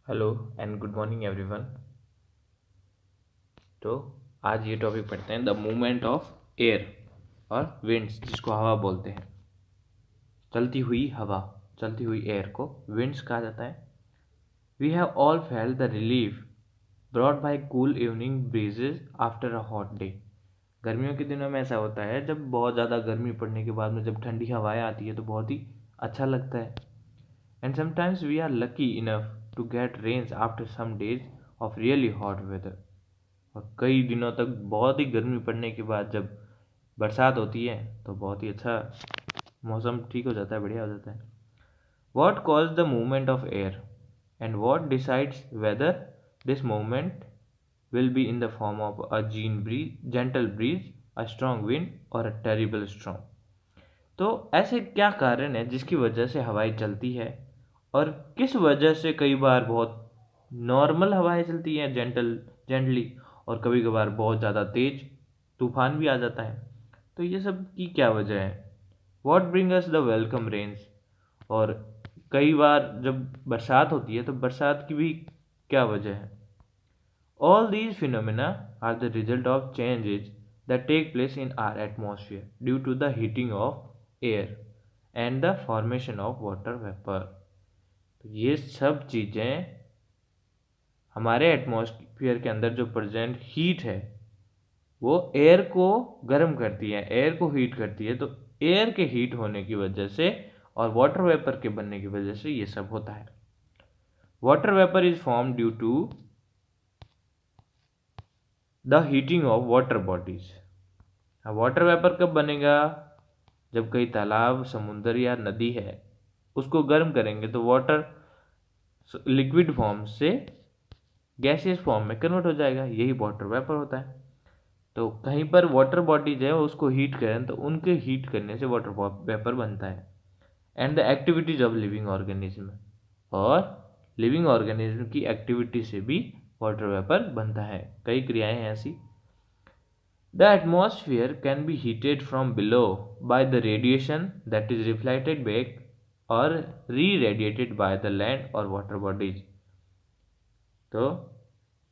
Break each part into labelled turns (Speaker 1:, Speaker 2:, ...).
Speaker 1: Hello and good morning everyone. तो आज ये टॉपिक पढ़ते हैं द मूवमेंट ऑफ एयर और विंड्स, जिसको हवा बोलते हैं। चलती हुई हवा, चलती हुई एयर को विंड्स कहा जाता है। We have all felt the relief brought by cool evening breezes after a hot day. गर्मियों के दिनों में ऐसा होता है, जब बहुत ज़्यादा गर्मी पड़ने के बाद में जब ठंडी हवाएं आती है तो बहुत ही अच्छा लगता है। And sometimes we are lucky enough to get rains after some days of really hot weather. और कई दिनों तक बहुत ही गर्मी पड़ने के बाद जब बरसात होती है तो बहुत ही अच्छा मौसम ठीक हो जाता है, बढ़िया हो जाता है। What cause the movement of air and what decides whether this movement will be in the form of a gentle breeze, a strong wind और अ टेरिबल स्ट्रॉन्ग। तो ऐसे क्या कारण है जिसकी वजह से हवाएं चलती है, और किस वजह से कई बार बहुत नॉर्मल हवाएं चलती हैं, जेंटली, और कभी कभार बहुत ज़्यादा तेज तूफान भी आ जाता है। तो ये सब की क्या वजह है? What bring us the welcome rains, और कई बार जब बरसात होती है तो बरसात की भी क्या वजह है? All these phenomena are the result of changes that take place in our atmosphere due to the heating of air and the formation of water vapor। तो ये सब चीज़ें हमारे एटमॉस्फेयर के अंदर जो प्रेजेंट हीट है वो एयर को गर्म करती है, एयर को हीट करती है। तो एयर के हीट होने की वजह से और वाटर वेपर के बनने की वजह से ये सब होता है। Water vapour is form due to the heating of water bodies. Water vapour कब बनेगा? जब कई तालाब, समुंदर या नदी है उसको गर्म करेंगे तो वाटर लिक्विड फॉर्म से गैसियस फॉर्म में कन्वर्ट हो जाएगा, यही वाटर वेपर होता है। तो कहीं पर वाटर बॉडीज है उसको हीट करें तो उनके हीट करने से वाटर वेपर बनता है। And the activities of living organism, और लिविंग ऑर्गेनिज्म की एक्टिविटी से भी वाटर वेपर बनता है। कई क्रियाएं हैं ऐसी। The atmosphere can be heated from below by the radiation that is reflected back or re-radiated by the land or water bodies। तो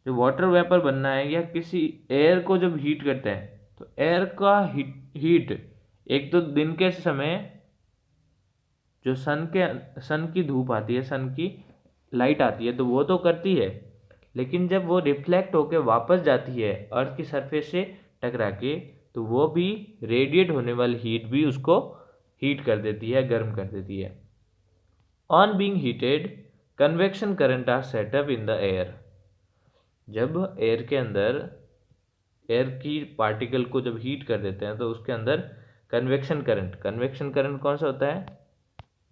Speaker 1: जो वाटर वेपर बनना है या किसी एयर को जब हीट करते हैं तो एयर का हीट एक तो दिन के समय जो सन की धूप आती है, सन की लाइट आती है तो वो तो करती है, लेकिन जब वो रिफ्लेक्ट होकर वापस जाती है अर्थ की सरफेस से टकरा के तो वो भी रेडिएट होने वाली हीट भी उसको हीट कर देती है, गर्म कर देती है। On being heated convection current are set up in the air. जब एयर के अंदर एयर की पार्टिकल को जब हीट कर देते हैं तो उसके अंदर कन्वेक्शन करंट कौन सा होता है?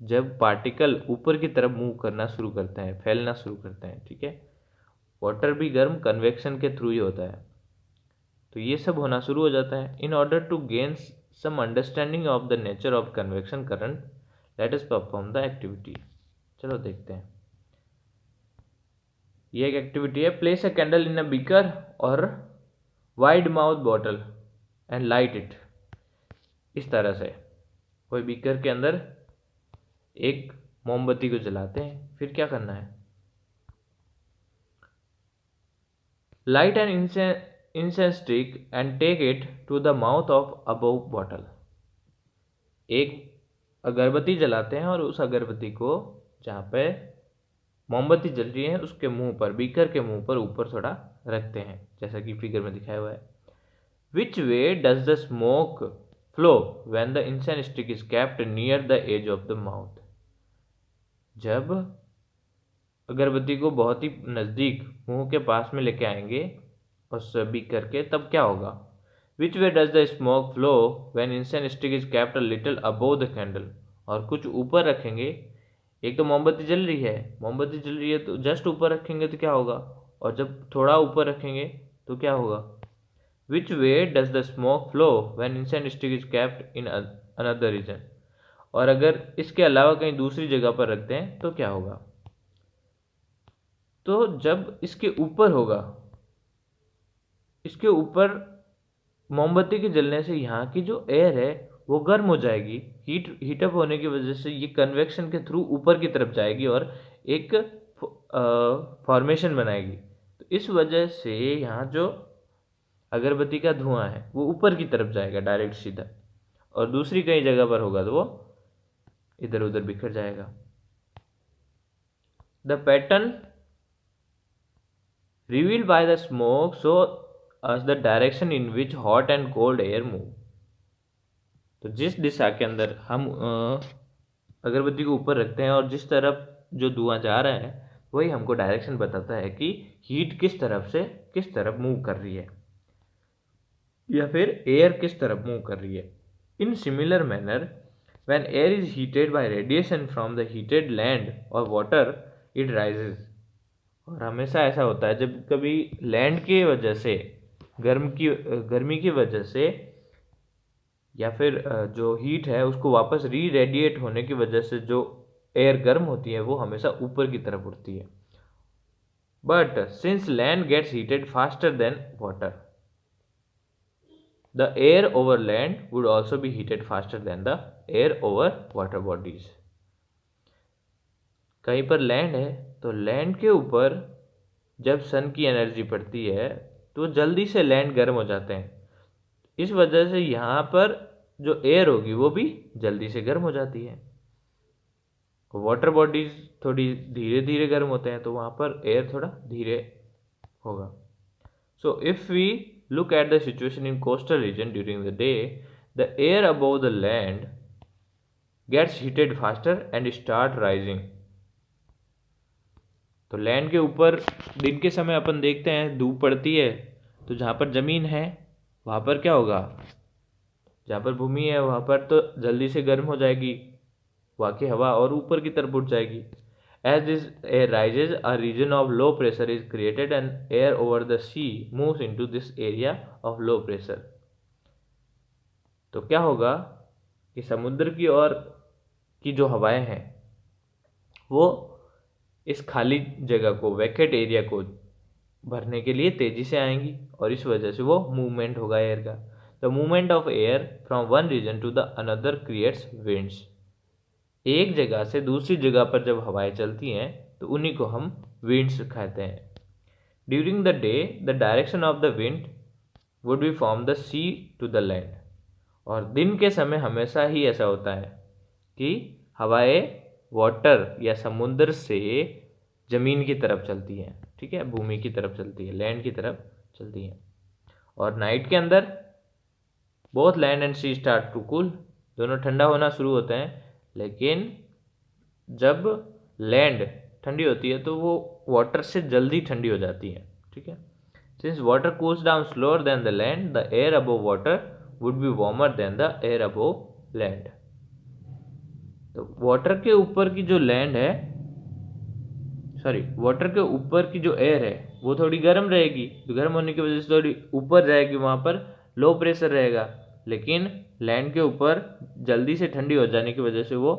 Speaker 1: जब पार्टिकल ऊपर की तरफ मूव करना शुरू करते हैं, फैलना शुरू करते हैं, ठीक है। वाटर भी गर्म कन्वेक्शन के थ्रू ही होता है। तो ये सब होना शुरू हो जाता है। In order to gain some understanding of the nature of convection current, let us perform the activity. चलो देखते हैं। ये एक एक्टिविटी है। Place a candle in a beaker or wide mouth bottle and light it. इस तरह से कोई बीकर के अंदर एक मोमबत्ती को जलाते हैं, फिर क्या करना है? Light an incense stick and take it to the mouth of above bottle. एक अगरबत्ती जलाते हैं और उस अगरबत्ती को जहाँ पे मोमबत्ती जल रही है उसके मुंह पर, बीकर के मुंह पर ऊपर थोड़ा रखते हैं, जैसा कि फिगर में दिखाया हुआ है। Which way does the smoke flow when the incense stick is kept near the edge of the mouth. जब अगरबत्ती को बहुत ही नज़दीक मुंह के पास में लेके आएंगे उस बीकर के, तब क्या होगा? Which way does the smoke flow when incense stick is kept a little above the candle. और कुछ ऊपर रखेंगे। एक तो मोमबत्ती जल रही है तो जस्ट ऊपर रखेंगे तो क्या होगा, और जब थोड़ा ऊपर रखेंगे तो क्या होगा? Which way does the smoke flow when incense stick is kept in another region. और अगर इसके अलावा कहीं दूसरी जगह पर रखते हैं तो क्या होगा? तो जब इसके ऊपर होगा, इसके ऊपर मोमबत्ती के जलने से यहाँ की जो एयर है वो गर्म हो जाएगी। हीटअप होने की वजह से ये कन्वेक्शन के थ्रू ऊपर की तरफ जाएगी और एक फॉर्मेशन बनाएगी। तो इस वजह से यहाँ जो अगरबत्ती का धुआं है वो ऊपर की तरफ जाएगा डायरेक्ट सीधा, और दूसरी कई जगह पर होगा तो वो इधर उधर बिखर जाएगा। The pattern revealed by the smoke show us the direction in which hot and cold air move। तो जिस दिशा के अंदर हम अगरबत्ती को ऊपर रखते हैं और जिस तरफ जो धुआं जा रहा है वही हमको डायरेक्शन बताता है कि हीट किस तरफ से किस तरफ मूव कर रही है, या फिर एयर किस तरफ मूव कर रही है। In similar manner when air is heated bye radiation from the heated land और वाटर इट राइजेज। और हमेशा ऐसा होता है जब कभी लैंड की वजह से गर्मी की वजह से या फिर जो हीट है उसको वापस री रेडिएट होने की वजह से जो एयर गर्म होती है वो हमेशा ऊपर की तरफ उठती है। But since land gets heated faster than water, the air over land would also be heated faster than the air over water bodies. कहीं पर लैंड है तो लैंड के ऊपर जब सन की एनर्जी पड़ती है तो जल्दी से लैंड गर्म हो जाते हैं। इस वजह से यहाँ पर जो एयर होगी वो भी जल्दी से गर्म हो जाती है। वाटर बॉडीज थोड़ी धीरे धीरे गर्म होते हैं तो वहाँ पर एयर थोड़ा धीरे होगा। So if we look at the situation in coastal region during the day, the air above the land gets heated faster and start rising। तो लैंड के ऊपर दिन के समय अपन देखते हैं धूप पड़ती है तो जहाँ पर ज़मीन है वहाँ पर क्या होगा, जहाँ पर भूमि है वहाँ पर तो जल्दी से गर्म हो जाएगी वहाँ की हवा और ऊपर की तरफ उठ जाएगी। As this air rises, a region of low pressure is created and air over the sea moves into this area of low pressure। तो क्या होगा कि समुद्र की ओर की जो हवाएं हैं वो इस खाली जगह को, वैकेंट एरिया को भरने के लिए तेजी से आएंगी और इस वजह से वो मूवमेंट होगा एयर का। The movement of air from one region to the another creates winds. एक जगह से दूसरी जगह पर जब हवाएं चलती हैं तो उन्हीं को हम विंड्स कहते हैं। During the day the direction of the wind would be from the sea to the land. और दिन के समय हमेशा ही ऐसा होता है कि हवाएं वाटर या समुद्र से ज़मीन की तरफ चलती हैं, ठीक है, भूमि की तरफ चलती है, लैंड की तरफ चलती हैं। और नाइट के अंदर both land and sea start to cool, दोनों ठंडा होना शुरू होते हैं। लेकिन जब लैंड ठंडी होती है तो वो वाटर से जल्दी ठंडी हो जाती है, ठीक है। Since water cools down slower then the land, the air above water would be warmer than the air above land. तो वाटर के ऊपर की जो लैंड है, वाटर के ऊपर की जो एयर है वो थोड़ी गर्म रहेगी, तो गर्म होने की वजह से थोड़ी ऊपर जाएगी, वहाँ पर लो प्रेशर रहेगा। लेकिन लैंड के ऊपर जल्दी से ठंडी हो जाने की वजह से वो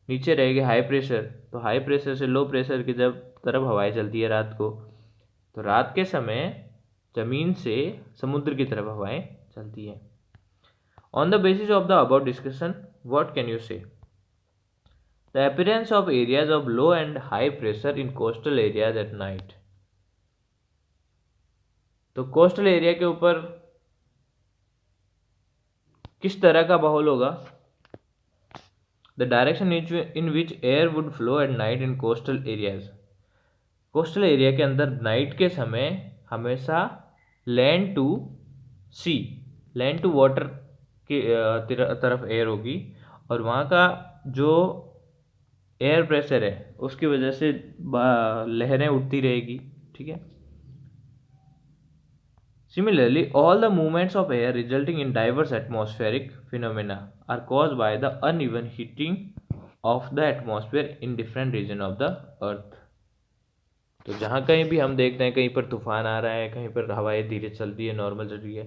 Speaker 1: नीचे रहेगी हाई प्रेशर। तो हाई प्रेशर से लो प्रेशर की जब तरफ हवाएं चलती है रात को, तो रात के समय ज़मीन से समुद्र की तरफ हवाएं चलती हैं। On the basis of the about discussion what can you say? The appearance of areas of low and high pressure in coastal areas at night. तो कोस्टल एरिया के ऊपर किस तरह का माहौल होगा? The direction in which air would flow at night in coastal areas. Coastal area के अंदर नाइट के समय हमेशा land to sea, land to water की तरफ एयर होगी, और वहाँ का जो एयर प्रेशर है उसकी वजह से लहरें उठती रहेगी, ठीक है। Similarly, all the movements of air resulting in diverse atmospheric phenomena are caused by the uneven heating of the atmosphere in different region of the earth। तो जहाँ कहीं भी हम देखते हैं कहीं पर तूफान आ रहा है, कहीं पर हवाएं धीरे चलती है, नॉर्मल चल रही है,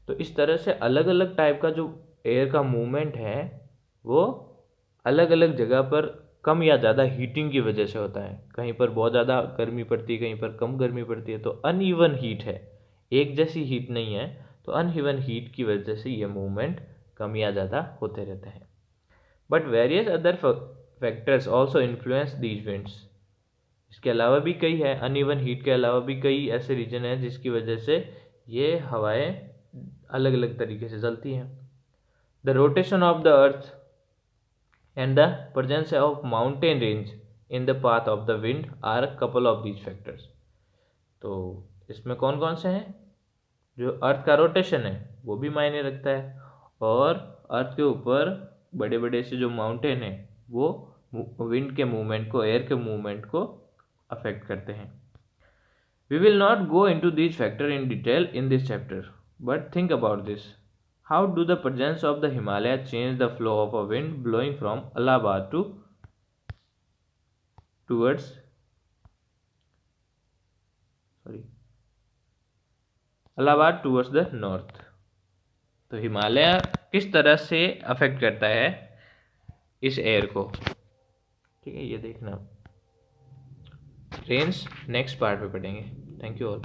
Speaker 1: तो इस तरह से अलग अलग टाइप का जो एयर का मूवमेंट है वो अलग अलग जगह पर कम या ज़्यादा हीटिंग की वजह से होता है। कहीं पर बहुत ज़्यादा गर्मी पड़ती है, कहीं पर कम गर्मी पड़ती है, तो अनइवन हीट है, एक जैसी हीट नहीं है। तो अनइवन हीट की वजह से ये मूवमेंट कम या ज़्यादा होते रहते हैं। But various other factors also influence these winds. इसके अलावा भी कई है, अनइवन हीट के अलावा भी कई ऐसे रीजन हैं जिसकी वजह से ये हवाएं अलग अलग तरीके से चलती हैं। The rotation of the earth and the presence of mountain range in the path of the wind are a couple of these factors। तो इसमें कौन कौन से हैं? जो अर्थ का रोटेशन है वो भी मायने रखता है, और अर्थ के ऊपर बड़े बड़े से जो माउंटेन है वो विंड के मूवमेंट को, एयर के मूवमेंट को अफेक्ट करते हैं। We will not go into these factors in detail in this chapter, but think about this. How do the presence of the Himalaya change the flow of a wind blowing from Allahabad towards the north? तो हिमालय किस तरह से affect करता है इस air को, ठीक है, ये देखना। रेंज नेक्स्ट पार्ट में पढ़ेंगे। Thank you all.